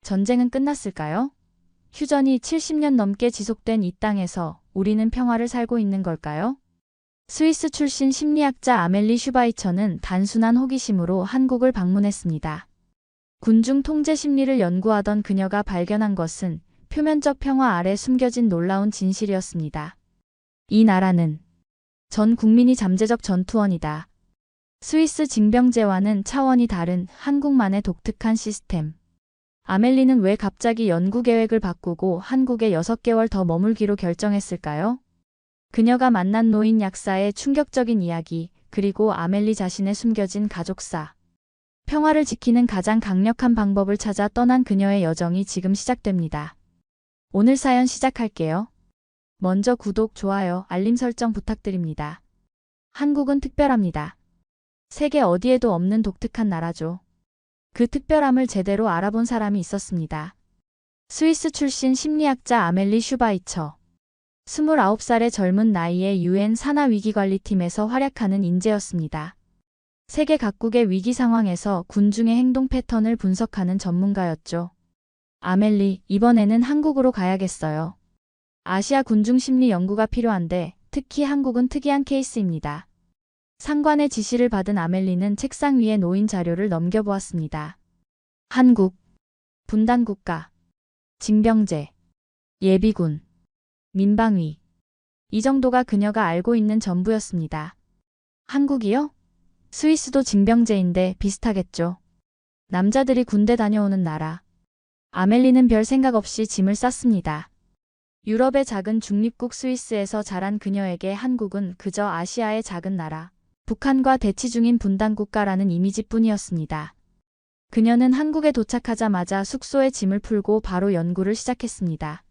전쟁은 끝났을까요? 휴전이 70년 넘게 지속된 이 땅에서 우리는 평화를 살고 있는 걸까요? 스위스 출신 심리학자 아멜리 슈바이처는 단순한 호기심으로 한국을 방문했습니다. 군중 통제 심리를 연구하던 그녀가 발견한 것은 표면적 평화 아래 숨겨진 놀라운 진실이었습니다. 이 나라는 전 국민이 잠재적 전투원이다. 스위스 징병제와는 차원이 다른 한국만의 독특한 시스템. 아멜리는 왜 갑자기 연구 계획을 바꾸고 한국에 6개월 더 머물기로 결정했을까요? 그녀가 만난 노인 약사의 충격적인 이야기, 그리고 아멜리 자신의 숨겨진 가족사. 평화를 지키는 가장 강력한 방법을 찾아 떠난 그녀의 여정이 지금 시작됩니다. 오늘 사연 시작할게요. 먼저 구독, 좋아요, 알림 설정 부탁드립니다. 한국은 특별합니다. 세계 어디에도 없는 독특한 나라죠. 그 특별함을 제대로 알아본 사람이 있었습니다. 스위스 출신 심리학자 아멜리 슈바이처. 29살의 젊은 나이에 UN 산하위기관리팀에서 활약하는 인재였습니다. 세계 각국의 위기 상황에서 군중의 행동 패턴을 분석하는 전문가였죠. 아멜리, 이번에는 한국으로 가야겠어요. 아시아 군중 심리 연구가 필요한데 특히 한국은 특이한 케이스입니다. 상관의 지시를 받은 아멜리는 책상 위에 놓인 자료를 넘겨보았습니다. 한국, 분단국가, 징병제, 예비군, 민방위. 이 정도가 그녀가 알고 있는 전부였습니다. 한국이요? 스위스도 징병제인데 비슷하겠죠. 남자들이 군대 다녀오는 나라. 아멜리는 별 생각 없이 짐을 쌌습니다. 유럽의 작은 중립국 스위스에서 자란 그녀에게 한국은 그저 아시아의 작은 나라. 북한과 대치 중인 분단국가라는 이미지뿐이었습니다. 그녀는 한국에 도착하자마자 숙소에 짐을 풀고 바로 연구를 시작했습니다.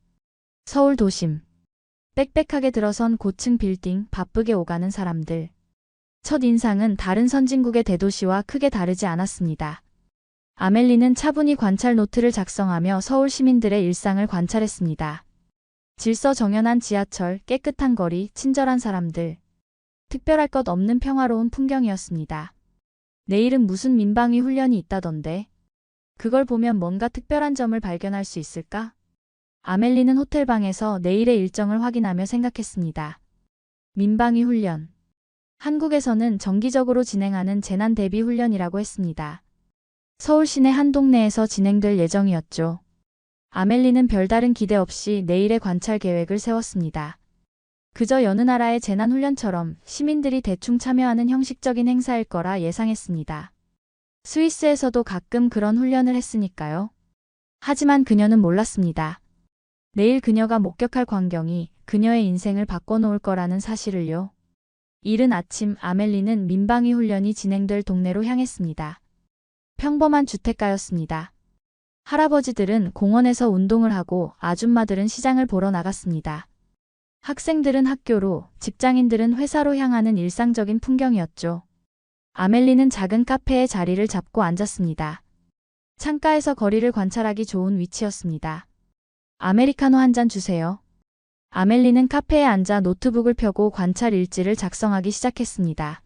서울 도심. 빽빽하게 들어선 고층 빌딩, 바쁘게 오가는 사람들. 첫 인상은 다른 선진국의 대도시와 크게 다르지 않았습니다. 아멜리는 차분히 관찰 노트를 작성하며 서울 시민들의 일상을 관찰했습니다. 질서 정연한 지하철, 깨끗한 거리, 친절한 사람들. 특별할 것 없는 평화로운 풍경이었습니다. 내일은 무슨 민방위 훈련이 있다던데. 그걸 보면 뭔가 특별한 점을 발견할 수 있을까? 아멜리는 호텔방에서 내일의 일정을 확인하며 생각했습니다. 민방위 훈련. 한국에서는 정기적으로 진행하는 재난 대비 훈련이라고 했습니다. 서울 시내 한 동네에서 진행될 예정이었죠. 아멜리는 별다른 기대 없이 내일의 관찰 계획을 세웠습니다. 그저 여느 나라의 재난훈련처럼 시민들이 대충 참여하는 형식적인 행사일 거라 예상했습니다. 스위스에서도 가끔 그런 훈련을 했으니까요. 하지만 그녀는 몰랐습니다. 내일 그녀가 목격할 광경이 그녀의 인생을 바꿔놓을 거라는 사실을요. 이른 아침 아멜리는 민방위 훈련이 진행될 동네로 향했습니다. 평범한 주택가였습니다. 할아버지들은 공원에서 운동을 하고 아줌마들은 시장을 보러 나갔습니다. 학생들은 학교로, 직장인들은 회사로 향하는 일상적인 풍경이었죠. 아멜리는 작은 카페에 자리를 잡고 앉았습니다. 창가에서 거리를 관찰하기 좋은 위치였습니다. 아메리카노 한 잔 주세요. 아멜리는 카페에 앉아 노트북을 펴고 관찰 일지를 작성하기 시작했습니다.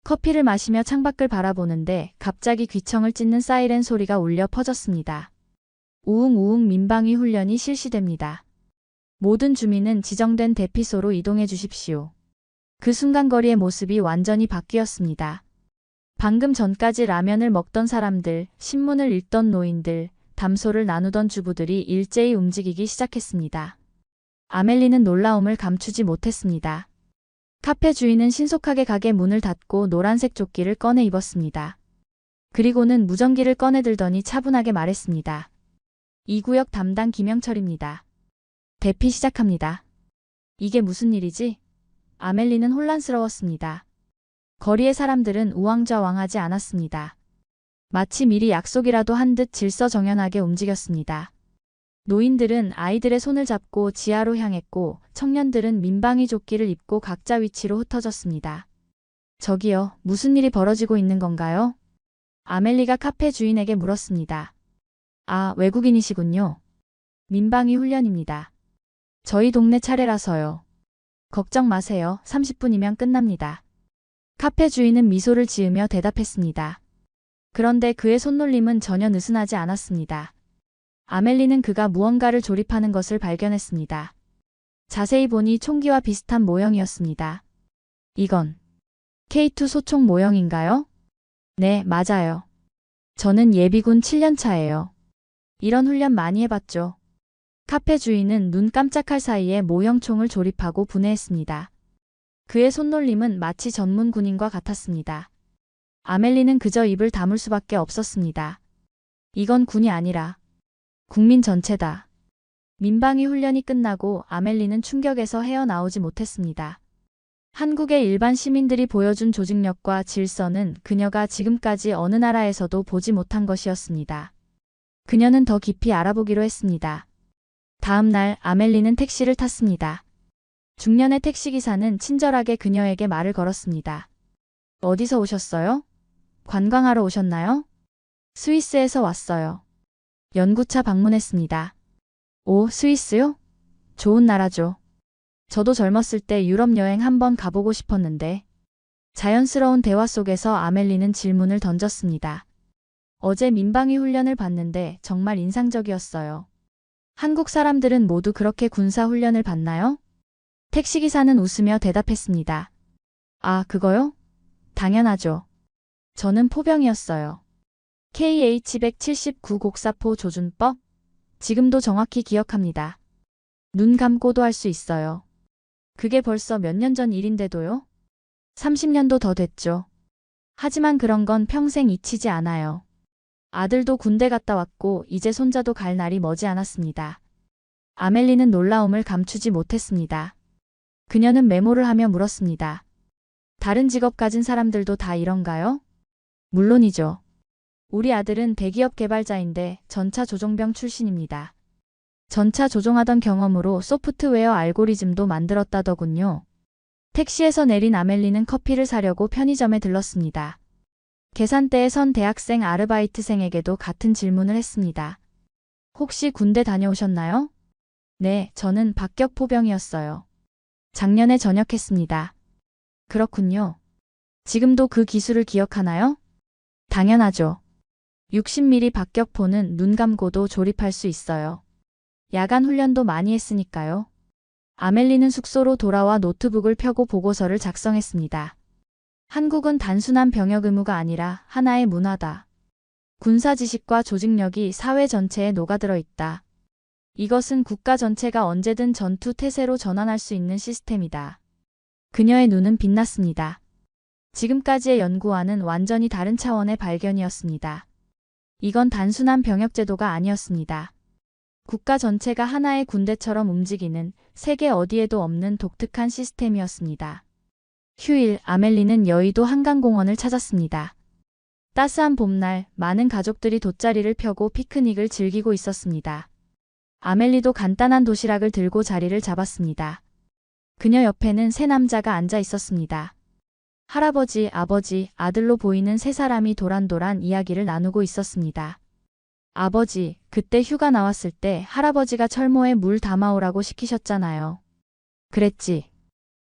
커피를 마시며 창밖을 바라보는데 갑자기 귀청을 찢는 사이렌 소리가 울려 퍼졌습니다. 우웅우웅 민방위 훈련이 실시됩니다. 모든 주민은 지정된 대피소로 이동해 주십시오. 그 순간 거리의 모습이 완전히 바뀌었습니다. 방금 전까지 라면을 먹던 사람들, 신문을 읽던 노인들, 담소를 나누던 주부들이 일제히 움직이기 시작했습니다. 아멜리는 놀라움을 감추지 못했습니다. 카페 주인은 신속하게 가게 문을 닫고 노란색 조끼를 꺼내 입었습니다. 그리고는 무전기를 꺼내 들더니 차분하게 말했습니다. 이 구역 담당 김영철입니다. 대피 시작합니다. 이게 무슨 일이지? 아멜리는 혼란스러웠습니다. 거리의 사람들은 우왕좌왕하지 않았습니다. 마치 미리 약속이라도 한 듯 질서정연하게 움직였습니다. 노인들은 아이들의 손을 잡고 지하로 향했고 청년들은 민방위 조끼를 입고 각자 위치로 흩어졌습니다. 저기요, 무슨 일이 벌어지고 있는 건가요? 아멜리가 카페 주인에게 물었습니다. 아, 외국인이시군요. 민방위 훈련입니다. 저희 동네 차례라서요. 걱정 마세요. 30분이면 끝납니다. 카페 주인은 미소를 지으며 대답했습니다. 그런데 그의 손놀림은 전혀 느슨하지 않았습니다. 아멜리는 그가 무언가를 조립하는 것을 발견했습니다. 자세히 보니 총기와 비슷한 모형이었습니다. 이건 K2 소총 모형인가요? 네, 맞아요. 저는 예비군 7년차예요. 이런 훈련 많이 해봤죠. 카페 주인은 눈 깜짝할 사이에 모형총을 조립하고 분해했습니다. 그의 손놀림은 마치 전문 군인과 같았습니다. 아멜리는 그저 입을 다물 수밖에 없었습니다. 이건 군이 아니라 국민 전체다. 민방위 훈련이 끝나고 아멜리는 충격에서 헤어나오지 못했습니다. 한국의 일반 시민들이 보여준 조직력과 질서는 그녀가 지금까지 어느 나라에서도 보지 못한 것이었습니다. 그녀는 더 깊이 알아보기로 했습니다. 다음 날 아멜리는 택시를 탔습니다. 중년의 택시기사는 친절하게 그녀에게 말을 걸었습니다. 어디서 오셨어요? 관광하러 오셨나요? 스위스에서 왔어요. 연구차 방문했습니다. 오, 스위스요? 좋은 나라죠. 저도 젊었을 때 유럽 여행 한번 가보고 싶었는데. 자연스러운 대화 속에서 아멜리는 질문을 던졌습니다. 어제 민방위 훈련을 봤는데 정말 인상적이었어요. 한국 사람들은 모두 그렇게 군사 훈련을 받나요? 택시기사는 웃으며 대답했습니다. 아, 그거요? 당연하죠. 저는 포병이었어요. KH-179 곡사포 조준법? 지금도 정확히 기억합니다. 눈 감고도 할 수 있어요. 그게 벌써 몇 년 전 일인데도요? 30년도 더 됐죠. 하지만 그런 건 평생 잊히지 않아요. 아들도 군대 갔다 왔고 이제 손자도 갈 날이 머지 않았습니다. 아멜리는 놀라움을 감추지 못했습니다. 그녀는 메모를 하며 물었습니다. 다른 직업 가진 사람들도 다 이런가요? 물론이죠. 우리 아들은 대기업 개발자인데 전차 조종병 출신입니다. 전차 조종하던 경험으로 소프트웨어 알고리즘도 만들었다더군요. 택시에서 내린 아멜리는 커피를 사려고 편의점에 들렀습니다. 계산대에 선 대학생 아르바이트생에게도 같은 질문을 했습니다. 혹시 군대 다녀오셨나요? 네, 저는 박격 포병이었어요. 작년에 전역했습니다. 그렇군요. 지금도 그 기술을 기억하나요? 당연하죠. 60mm 박격포는 눈 감고도 조립할 수 있어요. 야간 훈련도 많이 했으니까요. 아멜리는 숙소로 돌아와 노트북을 펴고 보고서를 작성했습니다. 한국은 단순한 병역 의무가 아니라 하나의 문화다. 군사 지식과 조직력이 사회 전체에 녹아들어 있다. 이것은 국가 전체가 언제든 전투 태세로 전환할 수 있는 시스템이다. 그녀의 눈은 빛났습니다. 지금까지의 연구와는 완전히 다른 차원의 발견이었습니다. 이건 단순한 병역 제도가 아니었습니다. 국가 전체가 하나의 군대처럼 움직이는 세계 어디에도 없는 독특한 시스템이었습니다. 휴일, 아멜리는 여의도 한강공원을 찾았습니다. 따스한 봄날, 많은 가족들이 돗자리를 펴고 피크닉을 즐기고 있었습니다. 아멜리도 간단한 도시락을 들고 자리를 잡았습니다. 그녀 옆에는 세 남자가 앉아 있었습니다. 할아버지, 아버지, 아들로 보이는 세 사람이 도란도란 이야기를 나누고 있었습니다. 아버지, 그때 휴가 나왔을 때 할아버지가 철모에 물 담아오라고 시키셨잖아요. 그랬지.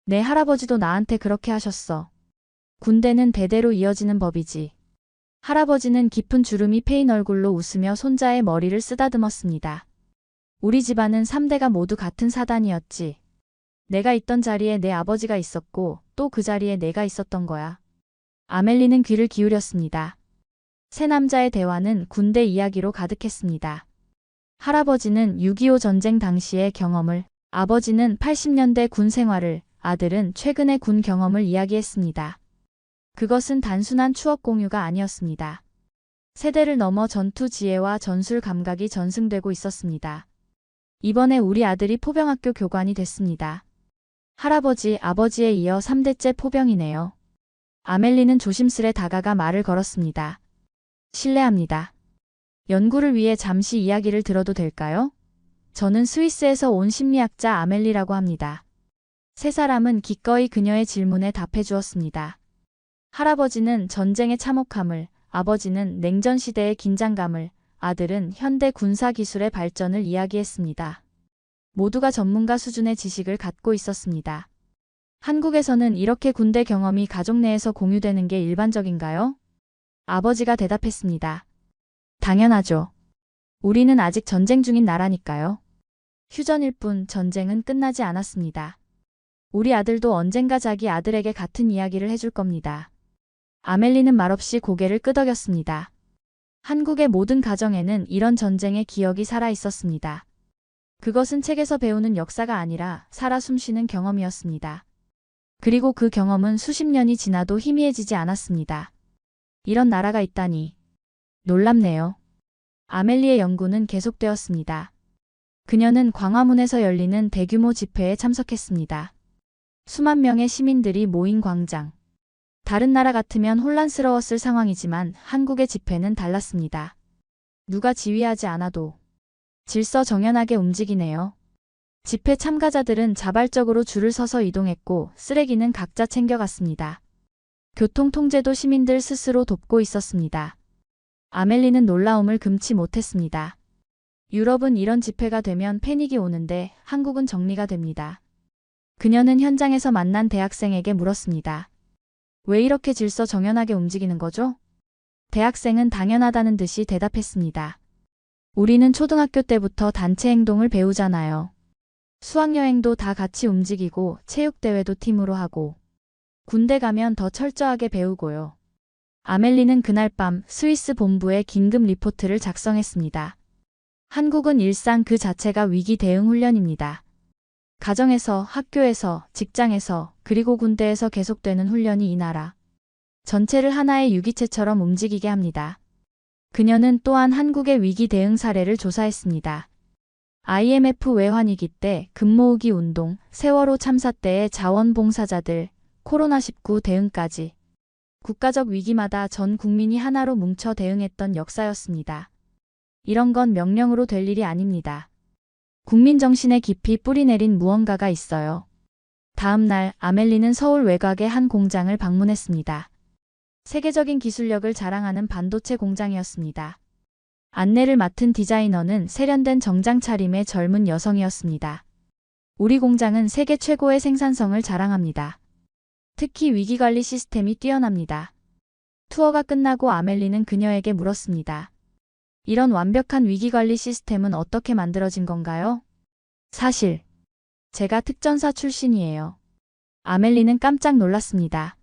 내 할아버지도 나한테 그렇게 하셨어. 군대는 대대로 이어지는 법이지. 할아버지는 깊은 주름이 패인 얼굴로 웃으며 손자의 머리를 쓰다듬었습니다. 우리 집안은 3대가 모두 같은 사단이었지. 내가 있던 자리에 내 아버지가 있었고 또 그 자리에 내가 있었던 거야. 아멜리는 귀를 기울였습니다. 세 남자의 대화는 군대 이야기로 가득했습니다. 할아버지는 6.25 전쟁 당시의 경험을, 아버지는 80년대 군 생활을, 아들은 최근의 군 경험을 이야기했습니다. 그것은 단순한 추억 공유가 아니었습니다. 세대를 넘어 전투 지혜와 전술 감각이 전승되고 있었습니다. 이번에 우리 아들이 포병학교 교관이 됐습니다. 할아버지, 아버지에 이어 3대째 포병이네요. 아멜리는 조심스레 다가가 말을 걸었습니다. 실례합니다. 연구를 위해 잠시 이야기를 들어도 될까요? 저는 스위스에서 온 심리학자 아멜리라고 합니다. 세 사람은 기꺼이 그녀의 질문에 답해 주었습니다. 할아버지는 전쟁의 참혹함을, 아버지는 냉전 시대의 긴장감을, 아들은 현대 군사 기술의 발전을 이야기했습니다. 모두가 전문가 수준의 지식을 갖고 있었습니다. 한국에서는 이렇게 군대 경험이 가족 내에서 공유되는 게 일반적인가요? 아버지가 대답했습니다. 당연하죠. 우리는 아직 전쟁 중인 나라니까요. 휴전일 뿐 전쟁은 끝나지 않았습니다. 우리 아들도 언젠가 자기 아들에게 같은 이야기를 해줄 겁니다. 아멜리는 말없이 고개를 끄덕였습니다. 한국의 모든 가정에는 이런 전쟁의 기억이 살아 있었습니다. 그것은 책에서 배우는 역사가 아니라 살아 숨쉬는 경험이었습니다. 그리고 그 경험은 수십 년이 지나도 희미해지지 않았습니다. 이런 나라가 있다니. 놀랍네요. 아멜리의 연구는 계속되었습니다. 그녀는 광화문에서 열리는 대규모 집회에 참석했습니다. 수만 명의 시민들이 모인 광장. 다른 나라 같으면 혼란스러웠을 상황이지만 한국의 집회는 달랐습니다. 누가 지휘하지 않아도 질서정연하게 움직이네요. 집회 참가자들은 자발적으로 줄을 서서 이동했고 쓰레기는 각자 챙겨갔습니다. 교통 통제도 시민들 스스로 돕고 있었습니다. 아멜리는 놀라움을 금치 못했습니다. 유럽은 이런 집회가 되면 패닉이 오는데 한국은 정리가 됩니다. 그녀는 현장에서 만난 대학생에게 물었습니다. 왜 이렇게 질서정연하게 움직이는 거죠? 대학생은 당연하다는 듯이 대답했습니다. 우리는 초등학교 때부터 단체 행동을 배우잖아요. 수학여행도 다 같이 움직이고 체육대회도 팀으로 하고 군대 가면 더 철저하게 배우고요. 아멜리는 그날 밤 스위스 본부에 긴급 리포트를 작성했습니다. 한국은 일상 그 자체가 위기 대응 훈련입니다. 가정에서, 학교에서, 직장에서, 그리고 군대에서 계속되는 훈련이 이 나라 전체를 하나의 유기체처럼 움직이게 합니다. 그녀는 또한 한국의 위기 대응 사례를 조사했습니다. IMF 외환위기 때 금모으기 운동, 세월호 참사 때의 자원봉사자들, 코로나19 대응까지 국가적 위기마다 전 국민이 하나로 뭉쳐 대응했던 역사였습니다. 이런 건 명령으로 될 일이 아닙니다. 국민 정신에 깊이 뿌리내린 무언가가 있어요. 다음 날 아멜리는 서울 외곽의 한 공장을 방문했습니다. 세계적인 기술력을 자랑하는 반도체 공장이었습니다. 안내를 맡은 디자이너는 세련된 정장 차림의 젊은 여성이었습니다. 우리 공장은 세계 최고의 생산성을 자랑합니다. 특히 위기관리 시스템이 뛰어납니다. 투어가 끝나고 아멜리는 그녀에게 물었습니다. 이런 완벽한 위기관리 시스템은 어떻게 만들어진 건가요? 사실 제가 특전사 출신이에요. 아멜리는 깜짝 놀랐습니다.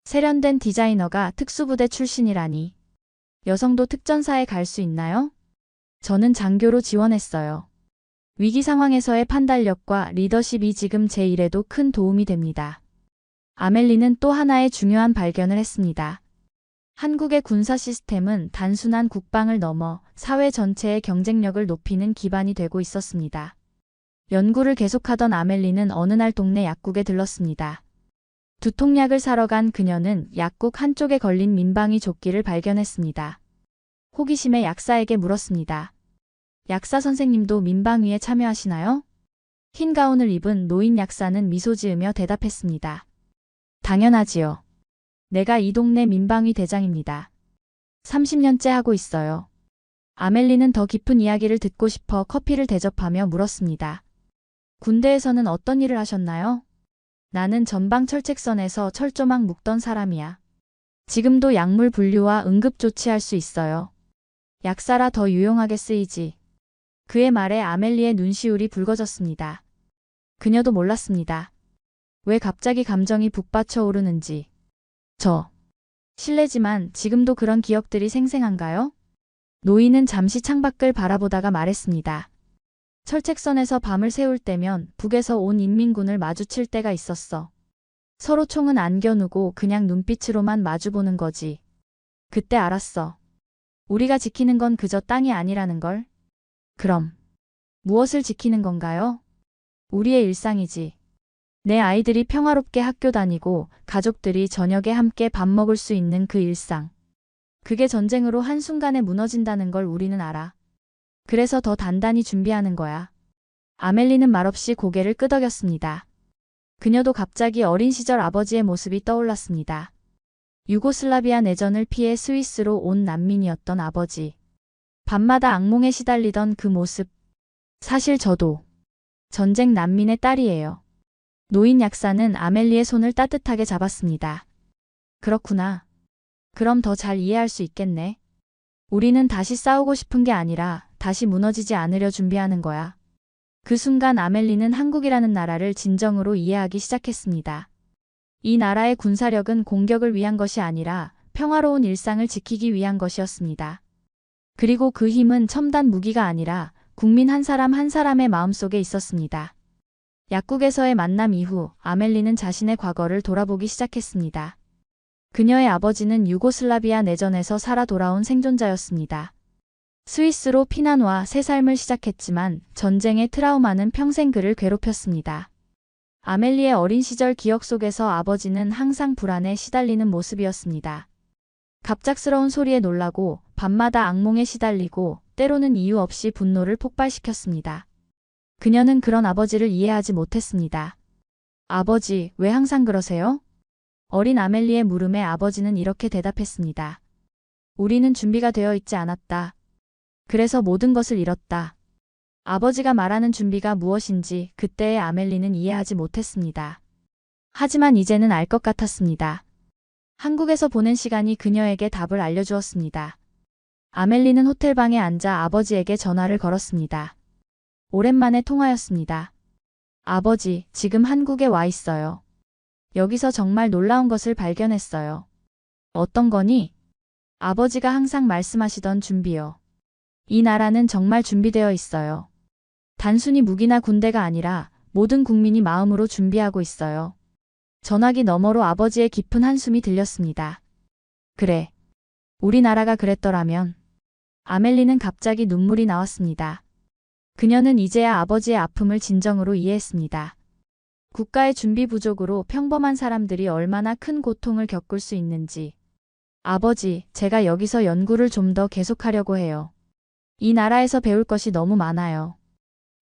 세련된 디자이너가 특수부대 출신이라니. 여성도 특전사에 갈 수 있나요? 저는 장교로 지원했어요. 위기 상황에서의 판단력과 리더십이 지금 제 일에도 큰 도움이 됩니다. 아멜리는 또 하나의 중요한 발견을 했습니다. 한국의 군사 시스템은 단순한 국방을 넘어 사회 전체의 경쟁력을 높이는 기반이 되고 있었습니다. 연구를 계속하던 아멜리는 어느 날 동네 약국에 들렀습니다. 두통약을 사러 간 그녀는 약국 한쪽에 걸린 민방위 조끼를 발견했습니다. 호기심에 약사에게 물었습니다. 약사 선생님도 민방위에 참여하시나요? 흰 가운을 입은 노인 약사는 미소 지으며 대답했습니다. 당연하지요. 내가 이 동네 민방위 대장입니다. 30년째 하고 있어요. 아멜리는 더 깊은 이야기를 듣고 싶어 커피를 대접하며 물었습니다. 군대에서는 어떤 일을 하셨나요? 나는 전방 철책선에서 철조망 묶던 사람이야. 지금도 약물 분류와 응급 조치할 수 있어요. 약사라 더 유용하게 쓰이지. 그의 말에 아멜리의 눈시울이 붉어졌습니다. 그녀도 몰랐습니다. 왜 갑자기 감정이 북받쳐 오르는지. 실례지만 지금도 그런 기억들이 생생한가요? 노인은 잠시 창밖을 바라보다가 말했습니다. 철책선에서 밤을 새울 때면 북에서 온 인민군을 마주칠 때가 있었어. 서로 총은 안 겨누고 그냥 눈빛으로만 마주보는 거지. 그때 알았어. 우리가 지키는 건 그저 땅이 아니라는 걸. 그럼 무엇을 지키는 건가요? 우리의 일상이지. 내 아이들이 평화롭게 학교 다니고 가족들이 저녁에 함께 밥 먹을 수 있는 그 일상. 그게 전쟁으로 한순간에 무너진다는 걸 우리는 알아. 그래서 더 단단히 준비하는 거야. 아멜리는 말없이 고개를 끄덕였습니다. 그녀도 갑자기 어린 시절 아버지의 모습이 떠올랐습니다. 유고슬라비아 내전을 피해 스위스로 온 난민이었던 아버지. 밤마다 악몽에 시달리던 그 모습. 사실 저도 전쟁 난민의 딸이에요. 노인 약사는 아멜리의 손을 따뜻하게 잡았습니다. 그렇구나. 그럼 더 잘 이해할 수 있겠네. 우리는 다시 싸우고 싶은 게 아니라 다시 무너지지 않으려 준비하는 거야. 그 순간 아멜리는 한국이라는 나라를 진정으로 이해하기 시작했습니다. 이 나라의 군사력은 공격을 위한 것이 아니라 평화로운 일상을 지키기 위한 것이었습니다. 그리고 그 힘은 첨단 무기가 아니라 국민 한 사람 한 사람의 마음속에 있었습니다. 약국에서의 만남 이후 아멜리는 자신의 과거를 돌아보기 시작했습니다. 그녀의 아버지는 유고슬라비아 내전에서 살아 돌아온 생존자였습니다. 스위스로 피난 후 새 삶을 시작했지만 전쟁의 트라우마는 평생 그를 괴롭혔습니다. 아멜리의 어린 시절 기억 속에서 아버지는 항상 불안에 시달리는 모습이었습니다. 갑작스러운 소리에 놀라고 밤마다 악몽에 시달리고 때로는 이유 없이 분노를 폭발시켰습니다. 그녀는 그런 아버지를 이해하지 못했습니다. 아버지, 왜 항상 그러세요? 어린 아멜리의 물음에 아버지는 이렇게 대답했습니다. 우리는 준비가 되어 있지 않았다. 그래서 모든 것을 잃었다. 아버지가 말하는 준비가 무엇인지 그때의 아멜리는 이해하지 못했습니다. 하지만 이제는 알 것 같았습니다. 한국에서 보낸 시간이 그녀에게 답을 알려주었습니다. 아멜리는 호텔방에 앉아 아버지에게 전화를 걸었습니다. 오랜만에 통화였습니다. 아버지, 지금 한국에 와 있어요. 여기서 정말 놀라운 것을 발견했어요. 어떤 거니? 아버지가 항상 말씀하시던 준비요. 이 나라는 정말 준비되어 있어요. 단순히 무기나 군대가 아니라 모든 국민이 마음으로 준비하고 있어요. 전화기 너머로 아버지의 깊은 한숨이 들렸습니다. 그래. 우리나라가 그랬더라면. 아멜리는 갑자기 눈물이 나왔습니다. 그녀는 이제야 아버지의 아픔을 진정으로 이해했습니다. 국가의 준비 부족으로 평범한 사람들이 얼마나 큰 고통을 겪을 수 있는지. 아버지, 제가 여기서 연구를 좀 더 계속하려고 해요. 이 나라에서 배울 것이 너무 많아요.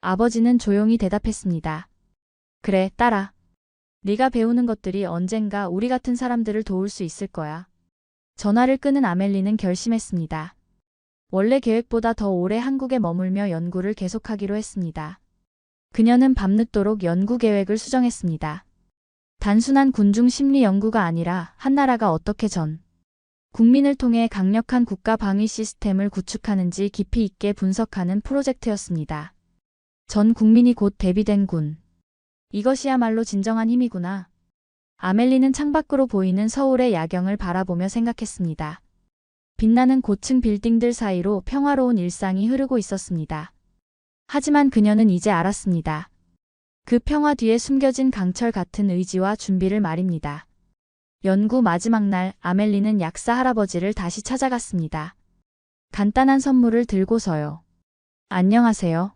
아버지는 조용히 대답했습니다. 그래, 딸아. 네가 배우는 것들이 언젠가 우리 같은 사람들을 도울 수 있을 거야. 전화를 끊은 아멜리는 결심했습니다. 원래 계획보다 더 오래 한국에 머물며 연구를 계속하기로 했습니다. 그녀는 밤늦도록 연구 계획을 수정했습니다. 단순한 군중 심리 연구가 아니라 한 나라가 어떻게 전 국민을 통해 강력한 국가 방위 시스템을 구축하는지 깊이 있게 분석하는 프로젝트였습니다. 전 국민이 곧 대비된 군. 이것이야말로 진정한 힘이구나. 아멜리는 창밖으로 보이는 서울의 야경을 바라보며 생각했습니다. 빛나는 고층 빌딩들 사이로 평화로운 일상이 흐르고 있었습니다. 하지만 그녀는 이제 알았습니다. 그 평화 뒤에 숨겨진 강철 같은 의지와 준비를 말입니다. 연구 마지막 날 아멜리는 약사 할아버지를 다시 찾아갔습니다. 간단한 선물을 들고서요. 안녕하세요.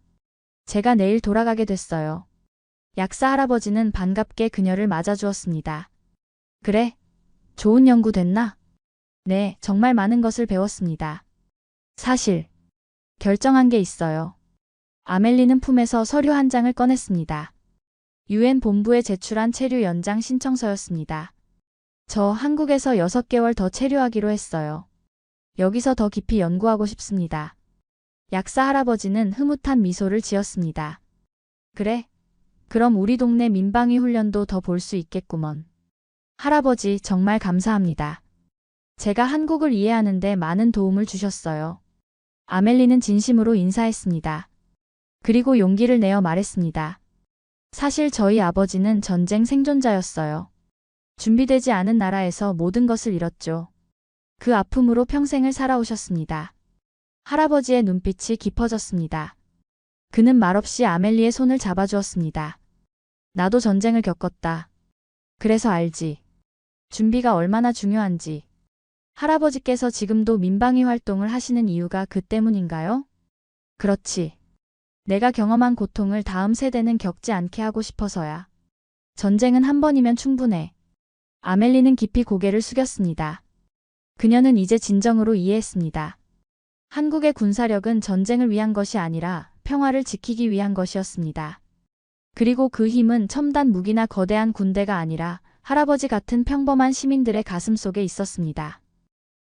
제가 내일 돌아가게 됐어요. 약사 할아버지는 반갑게 그녀를 맞아주었습니다. 그래? 좋은 연구 됐나? 네, 정말 많은 것을 배웠습니다. 사실, 결정한 게 있어요. 아멜리는 품에서 서류 한 장을 꺼냈습니다. 유엔 본부에 제출한 체류 연장 신청서였습니다. 저 한국에서 6개월 더 체류하기로 했어요. 여기서 더 깊이 연구하고 싶습니다. 약사 할아버지는 흐뭇한 미소를 지었습니다. 그래? 그럼 우리 동네 민방위 훈련도 더 볼 수 있겠구먼. 할아버지, 정말 감사합니다. 제가 한국을 이해하는 데 많은 도움을 주셨어요. 아멜리는 진심으로 인사했습니다. 그리고 용기를 내어 말했습니다. 사실 저희 아버지는 전쟁 생존자였어요. 준비되지 않은 나라에서 모든 것을 잃었죠. 그 아픔으로 평생을 살아오셨습니다. 할아버지의 눈빛이 깊어졌습니다. 그는 말없이 아멜리의 손을 잡아주었습니다. 나도 전쟁을 겪었다. 그래서 알지. 준비가 얼마나 중요한지. 할아버지께서 지금도 민방위 활동을 하시는 이유가 그 때문인가요? 그렇지. 내가 경험한 고통을 다음 세대는 겪지 않게 하고 싶어서야. 전쟁은 한 번이면 충분해. 아멜리는 깊이 고개를 숙였습니다. 그녀는 이제 진정으로 이해했습니다. 한국의 군사력은 전쟁을 위한 것이 아니라 평화를 지키기 위한 것이었습니다. 그리고 그 힘은 첨단 무기나 거대한 군대가 아니라 할아버지 같은 평범한 시민들의 가슴 속에 있었습니다.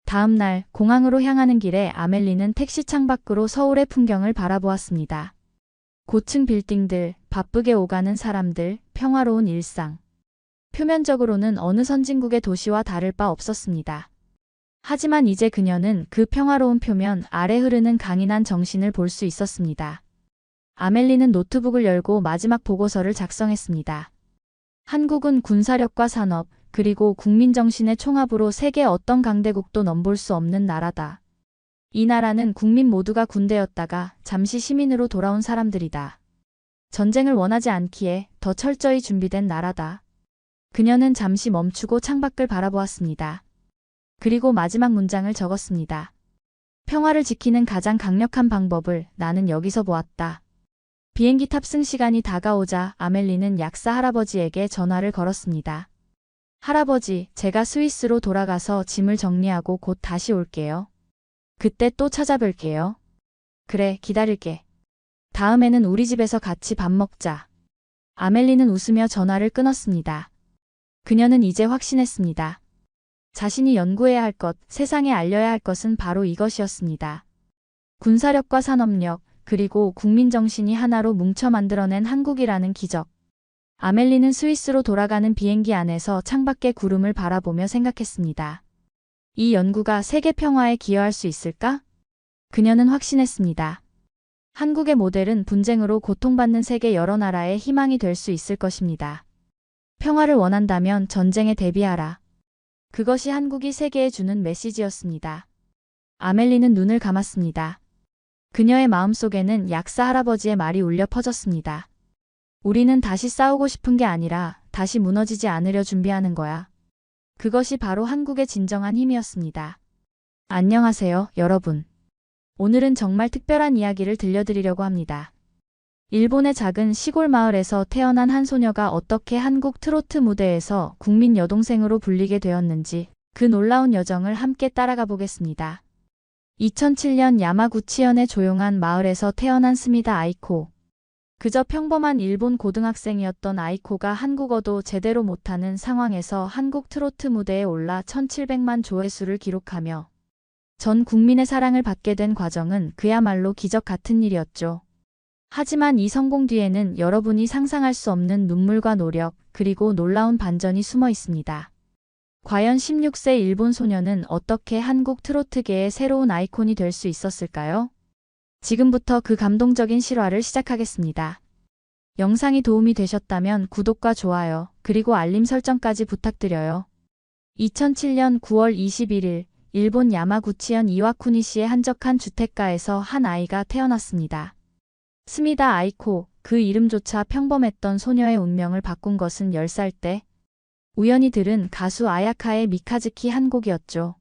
다음 날 공항으로 향하는 길에 아멜리는 택시 창밖으로 서울의 풍경을 바라보았습니다. 고층 빌딩들, 바쁘게 오가는 사람들, 평화로운 일상. 표면적으로는 어느 선진국의 도시와 다를 바 없었습니다. 하지만 이제 그녀는 그 평화로운 표면 아래 흐르는 강인한 정신을 볼 수 있었습니다. 아멜리는 노트북을 열고 마지막 보고서를 작성했습니다. 한국은 군사력과 산업, 그리고 국민정신의 총합으로 세계 어떤 강대국도 넘볼 수 없는 나라다. 이 나라는 국민 모두가 군대였다가 잠시 시민으로 돌아온 사람들이다. 전쟁을 원하지 않기에 더 철저히 준비된 나라다. 그녀는 잠시 멈추고 창밖을 바라보았습니다. 그리고 마지막 문장을 적었습니다. 평화를 지키는 가장 강력한 방법을 나는 여기서 보았다. 비행기 탑승 시간이 다가오자 아멜리는 약사 할아버지에게 전화를 걸었습니다. 할아버지, 제가 스위스로 돌아가서 짐을 정리하고 곧 다시 올게요. 그때 또 찾아뵐게요. 그래, 기다릴게. 다음에는 우리 집에서 같이 밥 먹자. 아멜리는 웃으며 전화를 끊었습니다. 그녀는 이제 확신했습니다. 자신이 연구해야 할 것, 세상에 알려야 할 것은 바로 이것이었습니다. 군사력과 산업력, 그리고 국민정신이 하나로 뭉쳐 만들어낸 한국이라는 기적. 아멜리는 스위스로 돌아가는 비행기 안에서 창밖의 구름을 바라보며 생각했습니다. 이 연구가 세계 평화에 기여할 수 있을까? 그녀는 확신했습니다. 한국의 모델은 분쟁으로 고통받는 세계 여러 나라의 희망이 될 수 있을 것입니다. 평화를 원한다면 전쟁에 대비하라. 그것이 한국이 세계에 주는 메시지였습니다. 아멜리는 눈을 감았습니다. 그녀의 마음속에는 약사 할아버지의 말이 울려 퍼졌습니다. 우리는 다시 싸우고 싶은 게 아니라 다시 무너지지 않으려 준비하는 거야. 그것이 바로 한국의 진정한 힘이었습니다. 안녕하세요, 여러분. 오늘은 정말 특별한 이야기를 들려드리려고 합니다. 일본의 작은 시골 마을에서 태어난 한 소녀가 어떻게 한국 트로트 무대에서 국민 여동생으로 불리게 되었는지 그 놀라운 여정을 함께 따라가 보겠습니다. 2007년 야마구치현의 조용한 마을에서 태어난 스미다 아이코. 그저 평범한 일본 고등학생이었던 아이코가 한국어도 제대로 못하는 상황에서 한국 트로트 무대에 올라 1700만 조회수를 기록하며 전 국민의 사랑을 받게 된 과정은 그야말로 기적 같은 일이었죠. 하지만 이 성공 뒤에는 여러분이 상상할 수 없는 눈물과 노력, 그리고 놀라운 반전이 숨어 있습니다. 과연 16세 일본 소녀는 어떻게 한국 트로트계의 새로운 아이콘이 될 수 있었을까요? 지금부터 그 감동적인 실화를 시작하겠습니다. 영상이 도움이 되셨다면 구독과 좋아요, 그리고 알림 설정까지 부탁드려요. 2007년 9월 21일, 일본 야마구치현 이와쿠니시의 한적한 주택가에서 한 아이가 태어났습니다. 스미다 아이코, 그 이름조차 평범했던 소녀의 운명을 바꾼 것은 10살 때 우연히 들은 가수 아야카의 미카즈키 한 곡이었죠.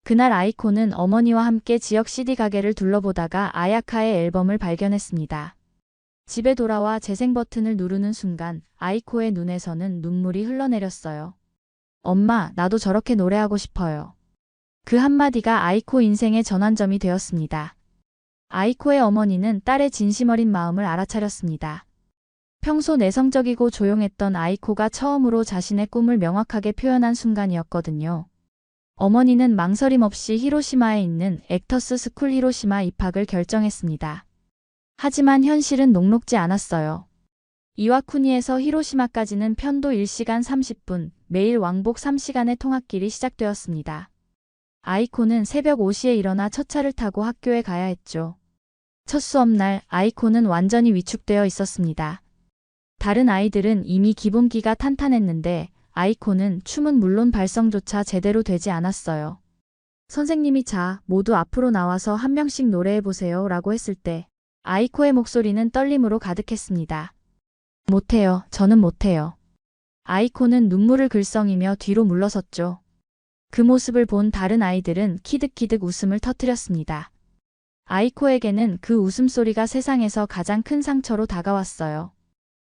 그날 아이코는 어머니와 함께 지역 CD 가게를 둘러보다가 아야카의 앨범을 발견했습니다. 집에 돌아와 재생 버튼을 누르는 순간 아이코의 눈에서는 눈물이 흘러내렸어요. 엄마, 나도 저렇게 노래하고 싶어요. 그 한마디가 아이코 인생의 전환점이 되었습니다. 아이코의 어머니는 딸의 진심 어린 마음을 알아차렸습니다. 평소 내성적이고 조용했던 아이코가 처음으로 자신의 꿈을 명확하게 표현한 순간이었거든요. 어머니는 망설임 없이 히로시마에 있는 액터스 스쿨 히로시마 입학을 결정했습니다. 하지만 현실은 녹록지 않았어요. 이와쿠니에서 히로시마까지는 편도 1시간 30분, 매일 왕복 3시간의 통학길이 시작되었습니다. 아이코는 새벽 5시에 일어나 첫 차를 타고 학교에 가야 했죠. 첫 수업날 아이코는 완전히 위축되어 있었습니다. 다른 아이들은 이미 기본기가 탄탄했는데 아이코는 춤은 물론 발성조차 제대로 되지 않았어요. 선생님이 자, 모두 앞으로 나와서 한 명씩 노래해보세요 라고 했을 때 아이코의 목소리는 떨림으로 가득했습니다. 못해요, 저는 못해요. 아이코는 눈물을 글썽이며 뒤로 물러섰죠. 그 모습을 본 다른 아이들은 키득키득 웃음을 터뜨렸습니다. 아이코에게는 그 웃음소리가 세상에서 가장 큰 상처로 다가왔어요.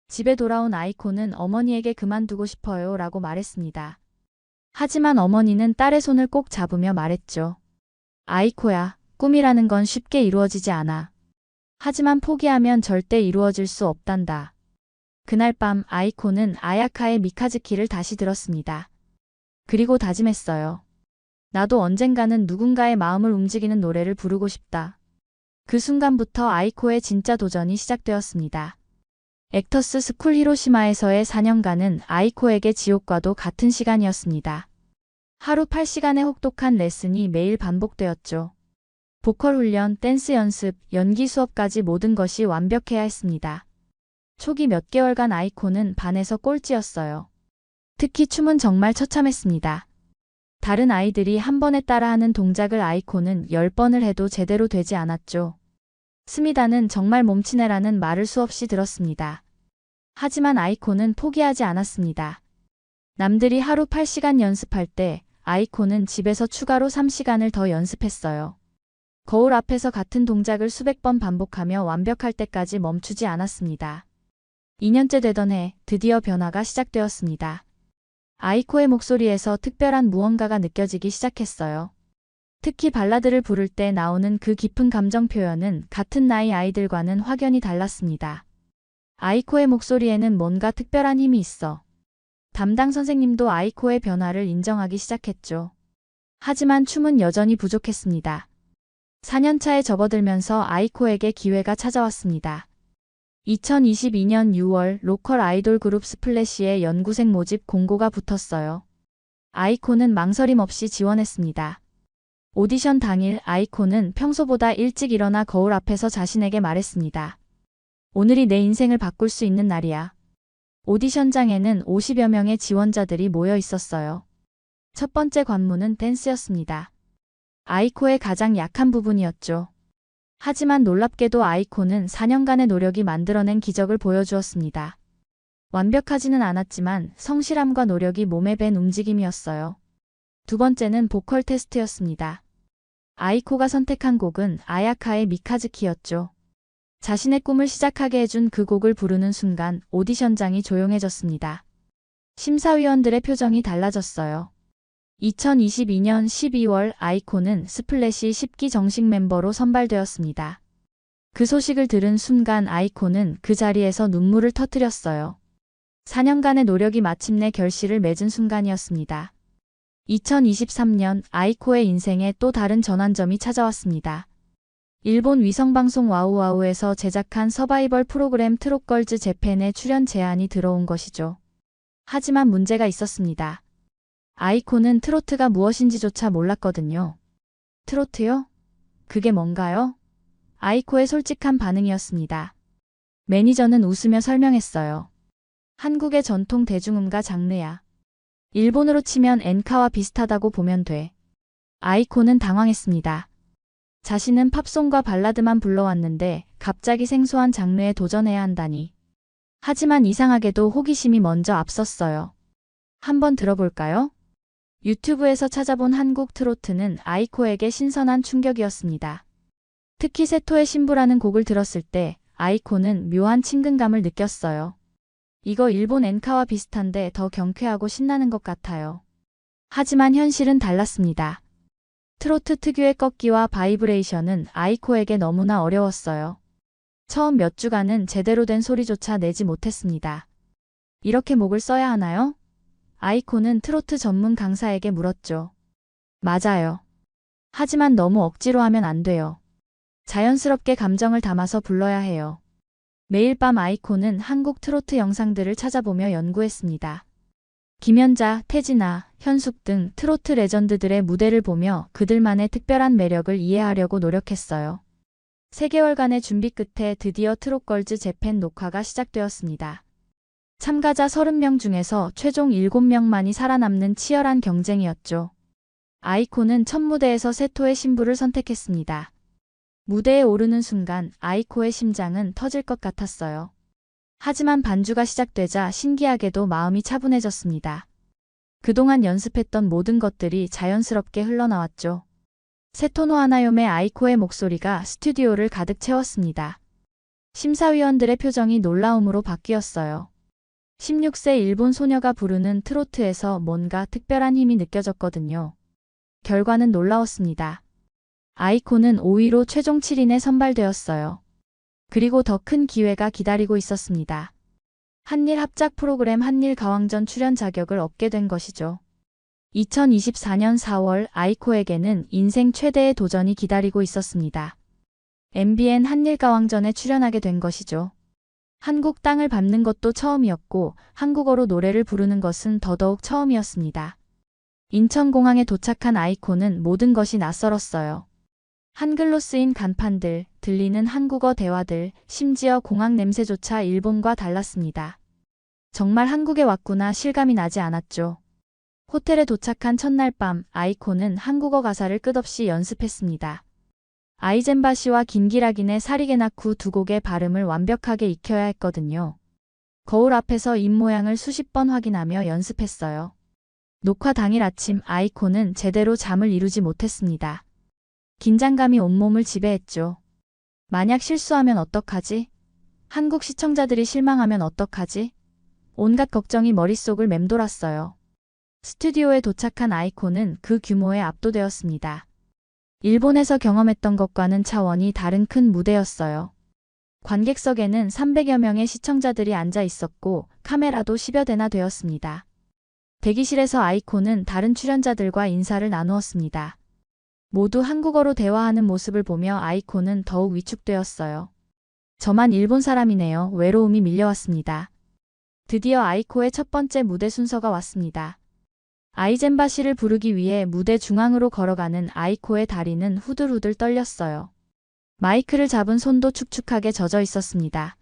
집에 돌아온 아이코는 어머니에게 그만두고 싶어요 라고 말했습니다. 하지만 어머니는 딸의 손을 꼭 잡으며 말했죠. 아이코야, 꿈이라는 건 쉽게 이루어지지 않아. 하지만 포기하면 절대 이루어질 수 없단다. 그날 밤 아이코는 아야카의 미카즈키를 다시 들었습니다. 그리고 다짐했어요. 나도 언젠가는 누군가의 마음을 움직이는 노래를 부르고 싶다. 그 순간부터 아이코의 진짜 도전이 시작되었습니다. 액터스 스쿨 히로시마에서의 4년간은 아이코에게 지옥과도 같은 시간이었습니다. 하루 8시간의 혹독한 레슨이 매일 반복되었죠. 보컬 훈련, 댄스 연습, 연기 수업까지 모든 것이 완벽해야 했습니다. 초기 몇 개월간 아이코는 반에서 꼴찌였어요. 특히 춤은 정말 처참했습니다. 다른 아이들이 한 번에 따라하는 동작을 아이코는 10번을 해도 제대로 되지 않았죠. 스미다는 정말 몸치네라는 말을 수없이 들었습니다. 하지만 아이코는 포기하지 않았습니다. 남들이 하루 8시간 연습할 때 아이코는 집에서 추가로 3시간을 더 연습했어요. 거울 앞에서 같은 동작을 수백 번 반복하며 완벽할 때까지 멈추지 않았습니다. 2년째 되던 해 드디어 변화가 시작되었습니다. 아이코의 목소리에서 특별한 무언가가 느껴지기 시작했어요. 특히 발라드를 부를 때 나오는 그 깊은 감정 표현은 같은 나이 아이들과는 확연히 달랐습니다. 아이코의 목소리에는 뭔가 특별한 힘이 있어. 담당 선생님도 아이코의 변화를 인정하기 시작했죠. 하지만 춤은 여전히 부족했습니다. 4년차에 접어들면서 아이코에게 기회가 찾아왔습니다. 2022년 6월 로컬 아이돌 그룹 스플래시의 연구생 모집 공고가 붙었어요. 아이코는 망설임 없이 지원했습니다. 오디션 당일 아이코는 평소보다 일찍 일어나 거울 앞에서 자신에게 말했습니다. 오늘이 내 인생을 바꿀 수 있는 날이야. 오디션장에는 50여 명의 지원자들이 모여 있었어요. 첫 번째 관문은 댄스였습니다. 아이코의 가장 약한 부분이었죠. 하지만 놀랍게도 아이코는 4년간의 노력이 만들어낸 기적을 보여주었습니다. 완벽하지는 않았지만 성실함과 노력이 몸에 밴 움직임이었어요. 두 번째는 보컬 테스트였습니다. 아이코가 선택한 곡은 아야카의 미카즈키였죠. 자신의 꿈을 시작하게 해준 그 곡을 부르는 순간 오디션장이 조용해졌습니다. 심사위원들의 표정이 달라졌어요. 2022년 12월 아이코는 스플래시 10기 정식 멤버로 선발되었습니다. 그 소식을 들은 순간 아이코는 그 자리에서 눈물을 터뜨렸어요. 4년간의 노력이 마침내 결실을 맺은 순간이었습니다. 2023년 아이코의 인생에 또 다른 전환점이 찾아왔습니다. 일본 위성방송 와우와우에서 제작한 서바이벌 프로그램 트롯걸즈 재팬에 출연 제안이 들어온 것이죠. 하지만 문제가 있었습니다. 아이코는 트로트가 무엇인지조차 몰랐거든요. 트로트요? 그게 뭔가요? 아이코의 솔직한 반응이었습니다. 매니저는 웃으며 설명했어요. 한국의 전통 대중음가 장르야. 일본으로 치면 엔카와 비슷하다고 보면 돼. 아이코는 당황했습니다. 자신은 팝송과 발라드만 불러왔는데 갑자기 생소한 장르에 도전해야 한다니. 하지만 이상하게도 호기심이 먼저 앞섰어요. 한번 들어볼까요? 유튜브에서 찾아본 한국 트로트는 아이코에게 신선한 충격이었습니다. 특히 세토의 신부라는 곡을 들었을 때 아이코는 묘한 친근감을 느꼈어요. 이거 일본 엔카와 비슷한데 더 경쾌하고 신나는 것 같아요. 하지만 현실은 달랐습니다. 트로트 특유의 꺾기와 바이브레이션은 아이코에게 너무나 어려웠어요. 처음 몇 주간은 제대로 된 소리조차 내지 못했습니다. 이렇게 목을 써야 하나요? 아이코는 트로트 전문 강사에게 물었죠. 맞아요. 하지만 너무 억지로 하면 안 돼요. 자연스럽게 감정을 담아서 불러야 해요. 매일 밤 아이코는 한국 트로트 영상들을 찾아보며 연구했습니다. 김연자, 태진아, 현숙 등 트로트 레전드들의 무대를 보며 그들만의 특별한 매력을 이해하려고 노력했어요. 3개월간의 준비 끝에 드디어 트롯걸즈 재팬 녹화가 시작되었습니다. 참가자 30명 중에서 최종 7명만이 살아남는 치열한 경쟁이었죠. 아이코는 첫 무대에서 세토의 신부를 선택했습니다. 무대에 오르는 순간 아이코의 심장은 터질 것 같았어요. 하지만 반주가 시작되자 신기하게도 마음이 차분해졌습니다. 그동안 연습했던 모든 것들이 자연스럽게 흘러나왔죠. 세토노 하나요메 아이코의 목소리가 스튜디오를 가득 채웠습니다. 심사위원들의 표정이 놀라움으로 바뀌었어요. 16세 일본 소녀가 부르는 트로트에서 뭔가 특별한 힘이 느껴졌거든요. 결과는 놀라웠습니다. 아이코는 5위로 최종 7인에 선발되었어요. 그리고 더 큰 기회가 기다리고 있었습니다. 한일 합작 프로그램 한일 가왕전 출연 자격을 얻게 된 것이죠. 2024년 4월 아이코에게는 인생 최대의 도전이 기다리고 있었습니다. MBN 한일 가왕전에 출연하게 된 것이죠. 한국 땅을 밟는 것도 처음이었고 한국어로 노래를 부르는 것은 더더욱 처음이었습니다. 인천공항에 도착한 아이코는 모든 것이 낯설었어요. 한글로 쓰인 간판들, 들리는 한국어 대화들, 심지어 공항 냄새조차 일본과 달랐습니다. 정말 한국에 왔구나 실감이 나지 않았죠. 호텔에 도착한 첫날 밤, 아이코는 한국어 가사를 끝없이 연습했습니다. 아이젠바시와 긴기라긴의 사리게나쿠 두 곡의 발음을 완벽하게 익혀야 했거든요. 거울 앞에서 입모양을 수십 번 확인하며 연습했어요. 녹화 당일 아침 아이코는 제대로 잠을 이루지 못했습니다. 긴장감이 온몸을 지배했죠. 만약 실수하면 어떡하지? 한국 시청자들이 실망하면 어떡하지? 온갖 걱정이 머릿속을 맴돌았어요. 스튜디오에 도착한 아이코는 그 규모에 압도되었습니다. 일본에서 경험했던 것과는 차원이 다른 큰 무대였어요. 관객석에는 300여 명의 시청자들이 앉아 있었고 카메라도 10여 대나 되었습니다. 대기실에서 아이코는 다른 출연자들과 인사를 나누었습니다. 모두 한국어로 대화하는 모습을 보며 아이코는 더욱 위축되었어요. 저만 일본 사람이네요. 외로움이 밀려왔습니다. 드디어 아이코의 첫 번째 무대 순서가 왔습니다. 아이젠바시를 부르기 위해 무대 중앙으로 걸어가는 아이코의 다리는 후들후들 떨렸어요. 마이크를 잡은 손도 축축하게 젖어 있었습니다.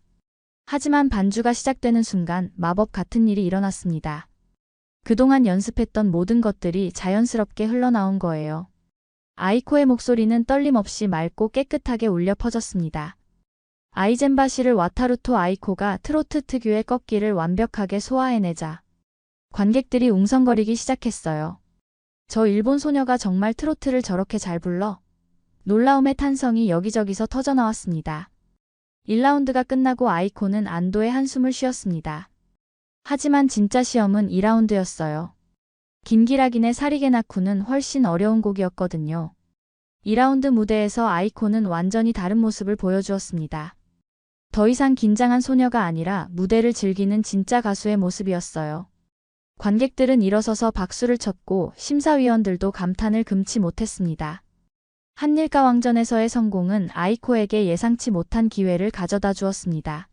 하지만 반주가 시작되는 순간 마법 같은 일이 일어났습니다. 그동안 연습했던 모든 것들이 자연스럽게 흘러나온 거예요. 아이코의 목소리는 떨림 없이 맑고 깨끗하게 울려 퍼졌습니다. 아이젠바시를 와타루토 아이코가 트로트 특유의 꺾기를 완벽하게 소화해내자 관객들이 웅성거리기 시작했어요. 저 일본 소녀가 정말 트로트를 저렇게 잘 불러? 놀라움의 탄성이 여기저기서 터져나왔습니다. 1라운드가 끝나고 아이코는 안도의 한숨을 쉬었습니다. 하지만 진짜 시험은 2라운드였어요. 긴기라긴의 사리게나쿠는 훨씬 어려운 곡이었거든요. 2라운드 무대에서 아이코는 완전히 다른 모습을 보여주었습니다. 더 이상 긴장한 소녀가 아니라 무대를 즐기는 진짜 가수의 모습이었어요. 관객들은 일어서서 박수를 쳤고 심사위원들도 감탄을 금치 못했습니다. 한일가왕전에서의 성공은 아이코에게 예상치 못한 기회를 가져다 주었습니다.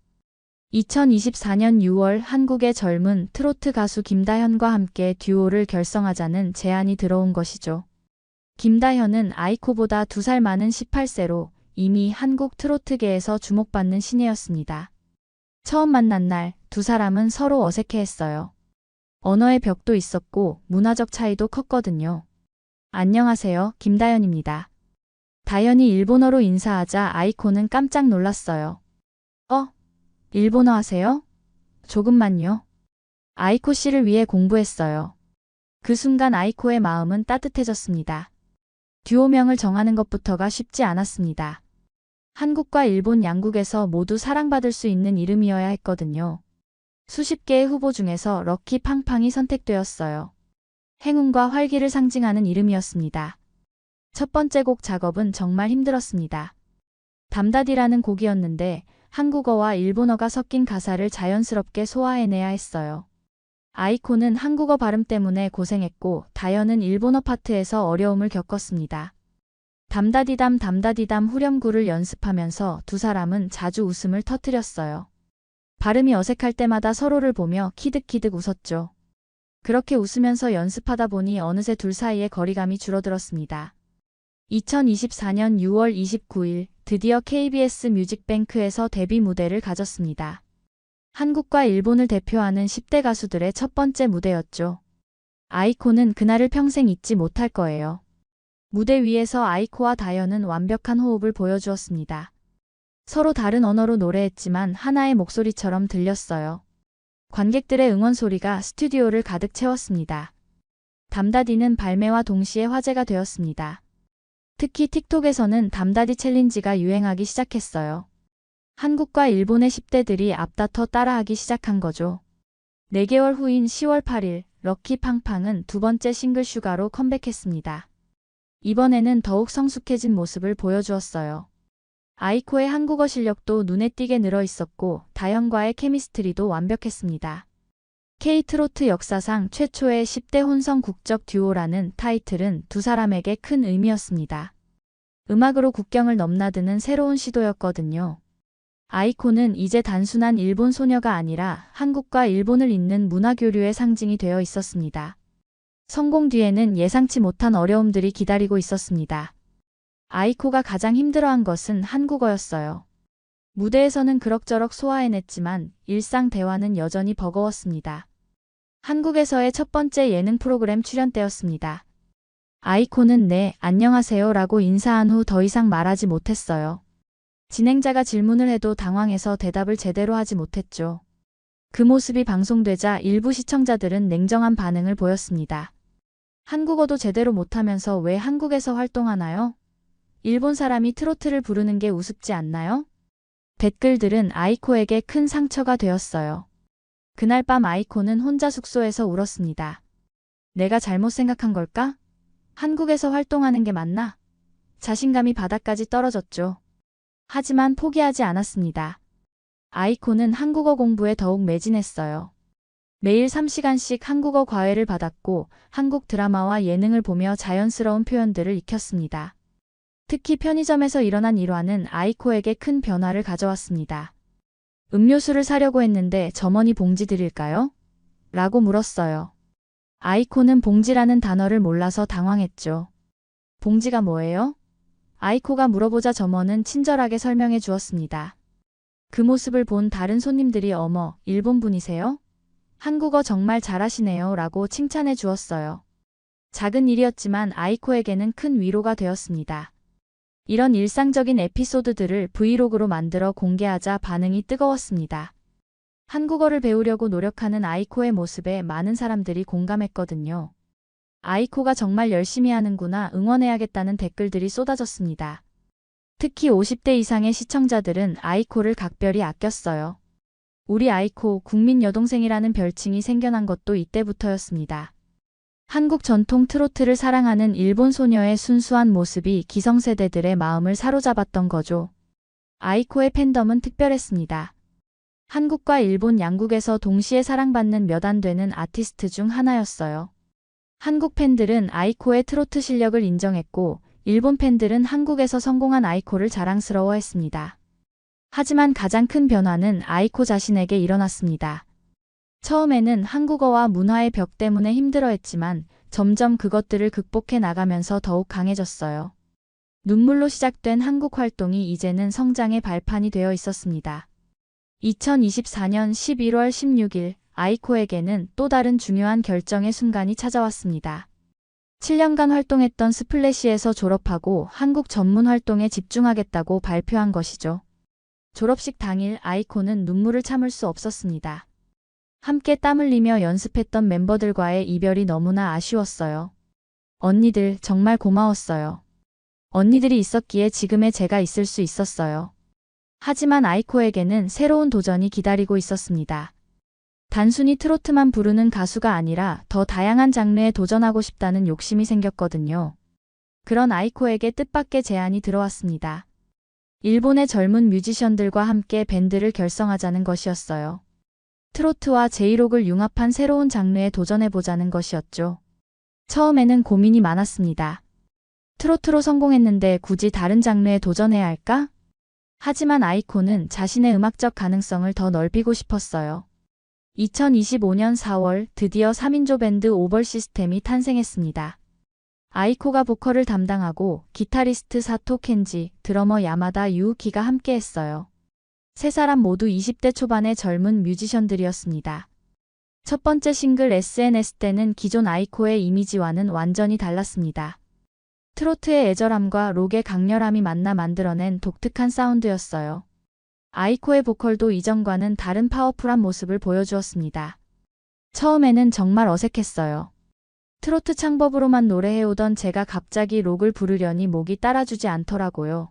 2024년 6월 한국의 젊은 트로트 가수 김다현과 함께 듀오를 결성하자는 제안이 들어온 것이죠. 김다현은 아이코보다 2살 많은 18세로 이미 한국 트로트계에서 주목받는 신예였습니다. 처음 만난 날 두 사람은 서로 어색해했어요. 언어의 벽도 있었고 문화적 차이도 컸거든요. 안녕하세요, 김다현입니다. 다현이 일본어로 인사하자 아이코는 깜짝 놀랐어요. 일본어 하세요? 조금만요. 아이코 씨를 위해 공부했어요. 그 순간 아이코의 마음은 따뜻해졌습니다. 듀오명을 정하는 것부터가 쉽지 않았습니다. 한국과 일본 양국에서 모두 사랑받을 수 있는 이름이어야 했거든요. 수십 개의 후보 중에서 럭키 팡팡이 선택되었어요. 행운과 활기를 상징하는 이름이었습니다. 첫 번째 곡 작업은 정말 힘들었습니다. 담다디라는 곡이었는데 한국어와 일본어가 섞인 가사를 자연스럽게 소화해내야 했어요. 아이코는 한국어 발음 때문에 고생했고 다현은 일본어 파트에서 어려움을 겪었습니다. 담다디담 담다디담 후렴구를 연습하면서 두 사람은 자주 웃음을 터뜨렸어요. 발음이 어색할 때마다 서로를 보며 키득키득 웃었죠. 그렇게 웃으면서 연습하다 보니 어느새 둘 사이의 거리감이 줄어들었습니다. 2024년 6월 29일 드디어 KBS 뮤직뱅크에서 데뷔 무대를 가졌습니다. 한국과 일본을 대표하는 10대 가수들의 첫 번째 무대였죠. 아이코는 그날을 평생 잊지 못할 거예요. 무대 위에서 아이코와 다현은 완벽한 호흡을 보여주었습니다. 서로 다른 언어로 노래했지만 하나의 목소리처럼 들렸어요. 관객들의 응원 소리가 스튜디오를 가득 채웠습니다. 담다디는 발매와 동시에 화제가 되었습니다. 특히 틱톡에서는 담다디 챌린지가 유행하기 시작했어요. 한국과 일본의 10대들이 앞다퉈 따라하기 시작한 거죠. 4개월 후인 10월 8일 럭키 팡팡은 두 번째 싱글 슈가로 컴백했습니다. 이번에는 더욱 성숙해진 모습을 보여주었어요. 아이코의 한국어 실력도 눈에 띄게 늘어 있었고 다현과의 케미스트리도 완벽했습니다. K-트로트 역사상 최초의 10대 혼성 국적 듀오라는 타이틀은 두 사람에게 큰 의미였습니다. 음악으로 국경을 넘나드는 새로운 시도였거든요. 아이코는 이제 단순한 일본 소녀가 아니라 한국과 일본을 잇는 문화교류의 상징이 되어 있었습니다. 성공 뒤에는 예상치 못한 어려움들이 기다리고 있었습니다. 아이코가 가장 힘들어한 것은 한국어였어요. 무대에서는 그럭저럭 소화해냈지만 일상 대화는 여전히 버거웠습니다. 한국에서의 첫 번째 예능 프로그램 출연 때였습니다. 아이코는 네, 안녕하세요 라고 인사한 후 더 이상 말하지 못했어요. 진행자가 질문을 해도 당황해서 대답을 제대로 하지 못했죠. 그 모습이 방송되자 일부 시청자들은 냉정한 반응을 보였습니다. 한국어도 제대로 못하면서 왜 한국에서 활동하나요? 일본 사람이 트로트를 부르는 게 우습지 않나요? 댓글들은 아이코에게 큰 상처가 되었어요. 그날 밤 아이코는 혼자 숙소에서 울었습니다. 내가 잘못 생각한 걸까? 한국에서 활동하는 게 맞나? 자신감이 바닥까지 떨어졌죠. 하지만 포기하지 않았습니다. 아이코는 한국어 공부에 더욱 매진했어요. 매일 3시간씩 한국어 과외를 받았고 한국 드라마와 예능을 보며 자연스러운 표현들을 익혔습니다. 특히 편의점에서 일어난 일화는 아이코에게 큰 변화를 가져왔습니다. 음료수를 사려고 했는데 점원이 봉지 드릴까요? 라고 물었어요. 아이코는 봉지라는 단어를 몰라서 당황했죠. 봉지가 뭐예요? 아이코가 물어보자 점원은 친절하게 설명해 주었습니다. 그 모습을 본 다른 손님들이 어머, 일본 분이세요? 한국어 정말 잘하시네요 라고 칭찬해 주었어요. 작은 일이었지만 아이코에게는 큰 위로가 되었습니다. 이런 일상적인 에피소드들을 브이로그로 만들어 공개하자 반응이 뜨거웠습니다. 한국어를 배우려고 노력하는 아이코의 모습에 많은 사람들이 공감했거든요. 아이코가 정말 열심히 하는구나, 응원해야겠다는 댓글들이 쏟아졌습니다. 특히 50대 이상의 시청자들은 아이코를 각별히 아꼈어요. 우리 아이코 국민 여동생이라는 별칭이 생겨난 것도 이때부터였습니다. 한국 전통 트로트를 사랑하는 일본 소녀의 순수한 모습이 기성세대들의 마음을 사로잡았던 거죠. 아이코의 팬덤은 특별했습니다. 한국과 일본 양국에서 동시에 사랑받는 몇 안 되는 아티스트 중 하나였어요. 한국 팬들은 아이코의 트로트 실력을 인정했고 일본 팬들은 한국에서 성공한 아이코를 자랑스러워했습니다. 하지만 가장 큰 변화는 아이코 자신에게 일어났습니다. 처음에는 한국어와 문화의 벽 때문에 힘들어했지만 점점 그것들을 극복해 나가면서 더욱 강해졌어요. 눈물로 시작된 한국 활동이 이제는 성장의 발판이 되어 있었습니다. 2024년 11월 16일 아이코에게는 또 다른 중요한 결정의 순간이 찾아왔습니다. 7년간 활동했던 스플래시에서 졸업하고 한국 전문 활동에 집중하겠다고 발표한 것이죠. 졸업식 당일 아이코는 눈물을 참을 수 없었습니다. 함께 땀 흘리며 연습했던 멤버들과의 이별이 너무나 아쉬웠어요. 언니들 정말 고마웠어요. 언니들이 있었기에 지금의 제가 있을 수 있었어요. 하지만 아이코에게는 새로운 도전이 기다리고 있었습니다. 단순히 트로트만 부르는 가수가 아니라 더 다양한 장르에 도전하고 싶다는 욕심이 생겼거든요. 그런 아이코에게 뜻밖의 제안이 들어왔습니다. 일본의 젊은 뮤지션들과 함께 밴드를 결성하자는 것이었어요. 트로트와 제이록을 융합한 새로운 장르에 도전해보자는 것이었죠. 처음에는 고민이 많았습니다. 트로트로 성공했는데 굳이 다른 장르에 도전해야 할까? 하지만 아이코는 자신의 음악적 가능성을 더 넓히고 싶었어요. 2025년 4월 드디어 3인조 밴드 오벌 시스템이 탄생했습니다. 아이코가 보컬을 담당하고 기타리스트 사토 켄지, 드러머 야마다 유우키가 함께했어요. 세 사람 모두 20대 초반의 젊은 뮤지션들이었습니다. 첫 번째 싱글 SNS 때는 기존 아이코의 이미지와는 완전히 달랐습니다. 트로트의 애절함과 록의 강렬함이 만나 만들어낸 독특한 사운드였어요. 아이코의 보컬도 이전과는 다른 파워풀한 모습을 보여주었습니다. 처음에는 정말 어색했어요. 트로트 창법으로만 노래해오던 제가 갑자기 록을 부르려니 목이 따라주지 않더라고요.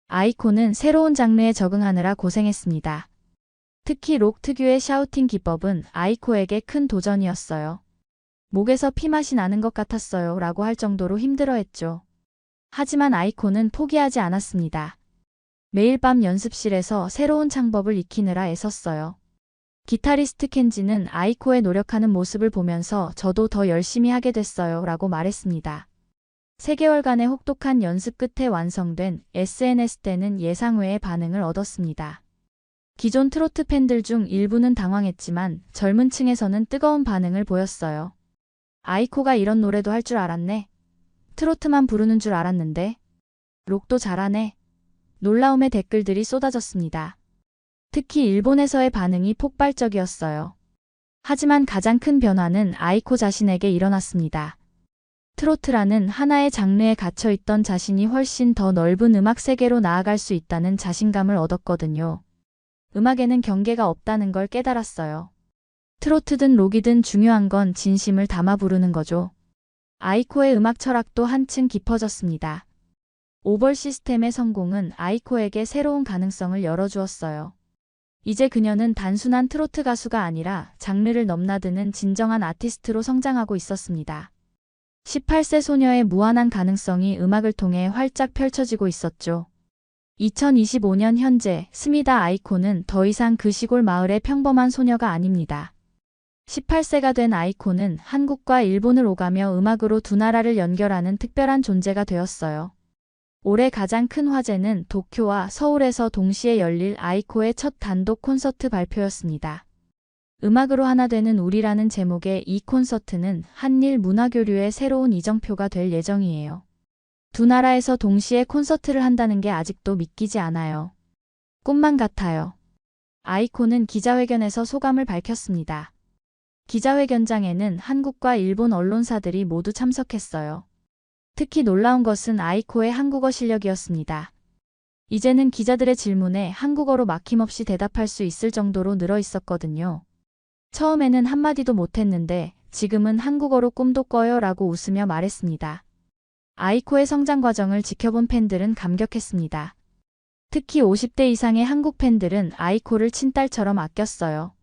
아이코는 새로운 장르에 적응하느라 고생했습니다. 특히 록 특유의 샤우팅 기법은 아이코에게 큰 도전이었어요. 목에서 피맛이 나는 것 같았어요 라고 할 정도로 힘들어했죠. 하지만 아이코는 포기하지 않았습니다. 매일 밤 연습실에서 새로운 창법을 익히느라 애썼어요. 기타리스트 켄지는 아이코의 노력하는 모습을 보면서 저도 더 열심히 하게 됐어요 라고 말했습니다. 3개월간의 혹독한 연습 끝에 완성된 SNS 때는 예상 외의 반응을 얻었습니다. 기존 트로트 팬들 중 일부는 당황했지만 젊은 층에서는 뜨거운 반응을 보였어요. 아이코가 이런 노래도 할 줄 알았네. 트로트만 부르는 줄 알았는데. 록도 잘하네. 놀라움의 댓글들이 쏟아졌습니다. 특히 일본에서의 반응이 폭발적이었어요. 하지만 가장 큰 변화는 아이코 자신에게 일어났습니다. 트로트라는 하나의 장르에 갇혀있던 자신이 훨씬 더 넓은 음악 세계로 나아갈 수 있다는 자신감을 얻었거든요. 음악에는 경계가 없다는 걸 깨달았어요. 트로트든 록이든 중요한 건 진심을 담아 부르는 거죠. 아이코의 음악 철학도 한층 깊어졌습니다. 오벌 시스템의 성공은 아이코에게 새로운 가능성을 열어주었어요. 이제 그녀는 단순한 트로트 가수가 아니라 장르를 넘나드는 진정한 아티스트로 성장하고 있었습니다. 18세 소녀의 무한한 가능성이 음악을 통해 활짝 펼쳐지고 있었죠. 2025년 현재 스미다 아이코는 더 이상 그 시골 마을의 평범한 소녀가 아닙니다. 18세가 된 아이코는 한국과 일본을 오가며 음악으로 두 나라를 연결하는 특별한 존재가 되었어요. 올해 가장 큰 화제는 도쿄와 서울에서 동시에 열릴 아이코의 첫 단독 콘서트 발표였습니다. 음악으로 하나 되는 우리라는 제목의 이 콘서트는 한일 문화교류의 새로운 이정표가 될 예정이에요. 두 나라에서 동시에 콘서트를 한다는 게 아직도 믿기지 않아요. 꿈만 같아요. 아이코는 기자회견에서 소감을 밝혔습니다. 기자회견장에는 한국과 일본 언론사들이 모두 참석했어요. 특히 놀라운 것은 아이코의 한국어 실력이었습니다. 이제는 기자들의 질문에 한국어로 막힘없이 대답할 수 있을 정도로 늘어 있었거든요. 처음에는 한마디도 못했는데 지금은 한국어로 꿈도 꿔요 라고 웃으며 말했습니다. 아이코의 성장 과정을 지켜본 팬들은 감격했습니다. 특히 50대 이상의 한국 팬들은 아이코를 친딸처럼 아꼈어요.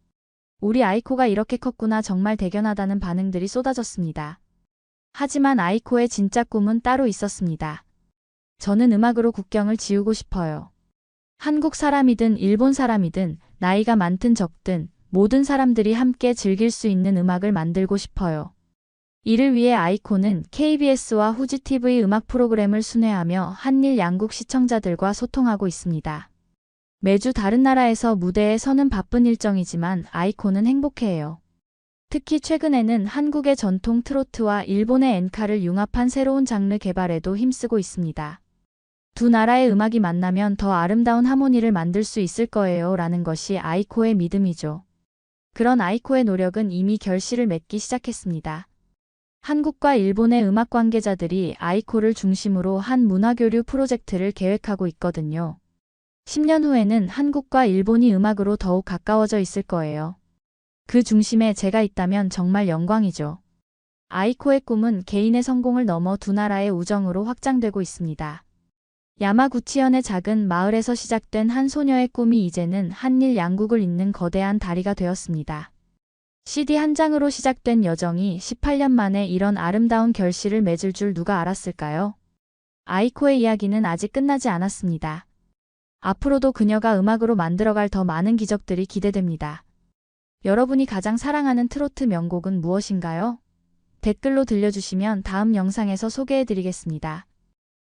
우리 아이코가 이렇게 컸구나 정말 대견하다는 반응들이 쏟아졌습니다. 하지만 아이코의 진짜 꿈은 따로 있었습니다. 저는 음악으로 국경을 지우고 싶어요. 한국 사람이든 일본 사람이든 나이가 많든 적든 모든 사람들이 함께 즐길 수 있는 음악을 만들고 싶어요. 이를 위해 아이코는 KBS와 후지TV 음악 프로그램을 순회하며 한일 양국 시청자들과 소통하고 있습니다. 매주 다른 나라에서 무대에 서는 바쁜 일정이지만 아이코는 행복해해요. 특히 최근에는 한국의 전통 트로트와 일본의 엔카를 융합한 새로운 장르 개발에도 힘쓰고 있습니다. 두 나라의 음악이 만나면 더 아름다운 하모니를 만들 수 있을 거예요 라는 것이 아이코의 믿음이죠. 그런 아이코의 노력은 이미 결실을 맺기 시작했습니다. 한국과 일본의 음악 관계자들이 아이코를 중심으로 한 문화교류 프로젝트를 계획하고 있거든요. 10년 후에는 한국과 일본이 음악으로 더욱 가까워져 있을 거예요. 그 중심에 제가 있다면 정말 영광이죠. 아이코의 꿈은 개인의 성공을 넘어 두 나라의 우정으로 확장되고 있습니다. 야마구치현의 작은 마을에서 시작된 한 소녀의 꿈이 이제는 한일 양국을 잇는 거대한 다리가 되었습니다. CD 한 장으로 시작된 여정이 18년 만에 이런 아름다운 결실을 맺을 줄 누가 알았을까요? 아이코의 이야기는 아직 끝나지 않았습니다. 앞으로도 그녀가 음악으로 만들어갈 더 많은 기적들이 기대됩니다. 여러분이 가장 사랑하는 트로트 명곡은 무엇인가요? 댓글로 들려주시면 다음 영상에서 소개해드리겠습니다.